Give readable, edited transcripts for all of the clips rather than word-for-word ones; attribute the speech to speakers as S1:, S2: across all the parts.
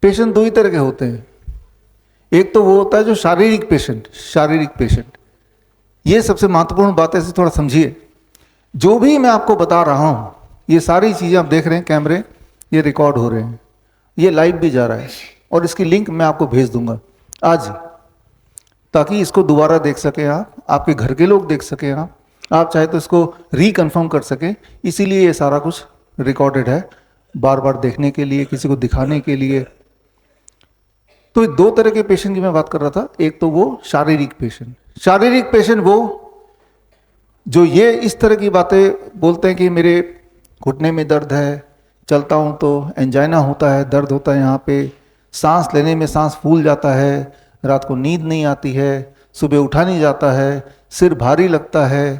S1: Patient दो ही तरह के होते हैं। एक तो वो होता है जो शारीरिक पेशेंट। ये सबसे महत्वपूर्ण बात है, इसे थोड़ा समझिए। जो भी मैं आपको बता रहा हूँ, ये सारी चीज़ें आप देख रहे हैं, कैमरे ये रिकॉर्ड हो रहे हैं, ये लाइव भी जा रहा है, और इसकी लिंक मैं आपको भेज दूंगा आज, ताकि इसको दोबारा देख सकें आप, आपके घर के लोग देख सकें आप चाहे तो इसको रिकन्फर्म कर सकें। इसीलिए ये सारा कुछ रिकॉर्डेड है, बार बार देखने के लिए, किसी को दिखाने के लिए। तो दो तरह के पेशेंट की मैं बात कर रहा था। एक तो वो शारीरिक पेशेंट वो जो ये इस तरह की बातें बोलते हैं कि मेरे घुटने में दर्द है, चलता हूँ तो एंजाइना होता है, दर्द होता है यहाँ पे, सांस लेने में सांस फूल जाता है, रात को नींद नहीं आती है, सुबह उठा नहीं जाता है, सिर भारी लगता है,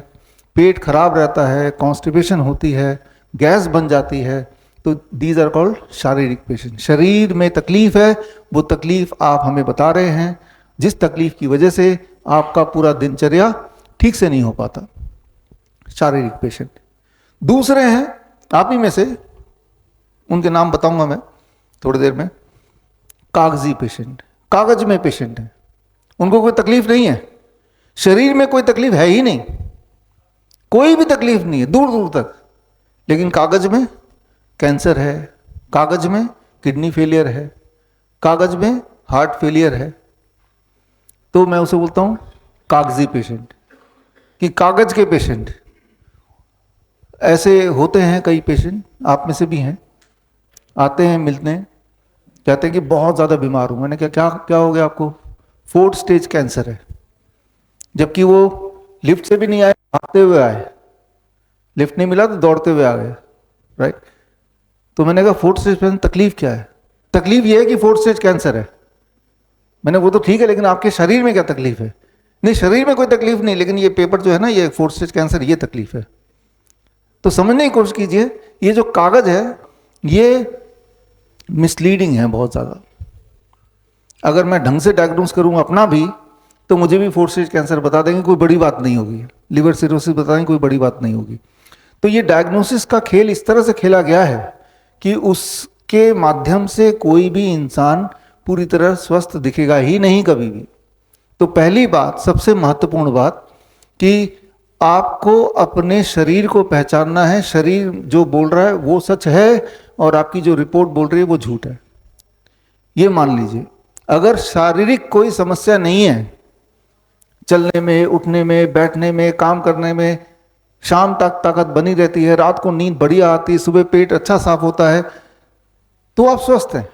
S1: पेट खराब रहता है, कॉन्स्टिपेशन होती है, गैस बन जाती है। तो दीज आर कॉल्ड शारीरिक पेशेंट। शरीर में तकलीफ है, वो तकलीफ आप हमें बता रहे हैं, जिस तकलीफ की वजह से आपका पूरा दिनचर्या ठीक से नहीं हो पाता, शारीरिक पेशेंट। दूसरे हैं आप ही में से, उनके नाम बताऊंगा मैं थोड़ी देर में, कागजी पेशेंट। कागज में पेशेंट है, उनको कोई तकलीफ नहीं है, शरीर में कोई तकलीफ है ही नहीं, कोई भी तकलीफ नहीं है दूर दूर तक, लेकिन कागज में कैंसर है, कागज में किडनी फेलियर है, कागज में हार्ट फेलियर है। तो मैं उसे बोलता हूं कागजी पेशेंट, कि कागज के पेशेंट। ऐसे होते हैं कई पेशेंट, आप में से भी हैं, आते हैं, मिलते हैं, कहते हैं कि बहुत ज़्यादा बीमार हूँ। मैंने कहा क्या क्या हो गया आपको? 4th स्टेज कैंसर है, जबकि वो लिफ्ट से भी नहीं आए, भागते हुए आए, लिफ्ट नहीं मिला तो दौड़ते हुए आ गए, राइट। तो मैंने कहा 4th स्टेज पेशेंट, तकलीफ क्या है? तकलीफ ये है कि 4th स्टेज कैंसर है। मैंने वो तो ठीक है, लेकिन आपके शरीर में क्या तकलीफ है? नहीं, शरीर में कोई तकलीफ नहीं, लेकिन ये पेपर जो है ना, ये 4th स्टेज कैंसर, ये तकलीफ है। तो समझने की कोशिश कीजिए, ये जो कागज है ये मिसलीडिंग है बहुत ज़्यादा। अगर मैं ढंग से डायग्नोस करूँ अपना भी, तो मुझे भी 4th स्टेज कैंसर बता देंगे, कोई बड़ी बात नहीं होगी, लिवर सिरोसिस बता देंगे, कोई बड़ी बात नहीं होगी। तो ये डायग्नोसिस का खेल इस तरह से खेला गया है कि उसके माध्यम से कोई भी इंसान पूरी तरह स्वस्थ दिखेगा ही नहीं कभी भी। तो पहली बात, सबसे महत्वपूर्ण बात, कि आपको अपने शरीर को पहचानना है। शरीर जो बोल रहा है वो सच है, और आपकी जो रिपोर्ट बोल रही है वो झूठ है, ये मान लीजिए। अगर शारीरिक कोई समस्या नहीं है, चलने में, उठने में, बैठने में, काम करने में, शाम तक ताकत बनी रहती है, रात को नींद बढ़िया आती है, सुबह पेट अच्छा साफ होता है, तो आप स्वस्थ हैं।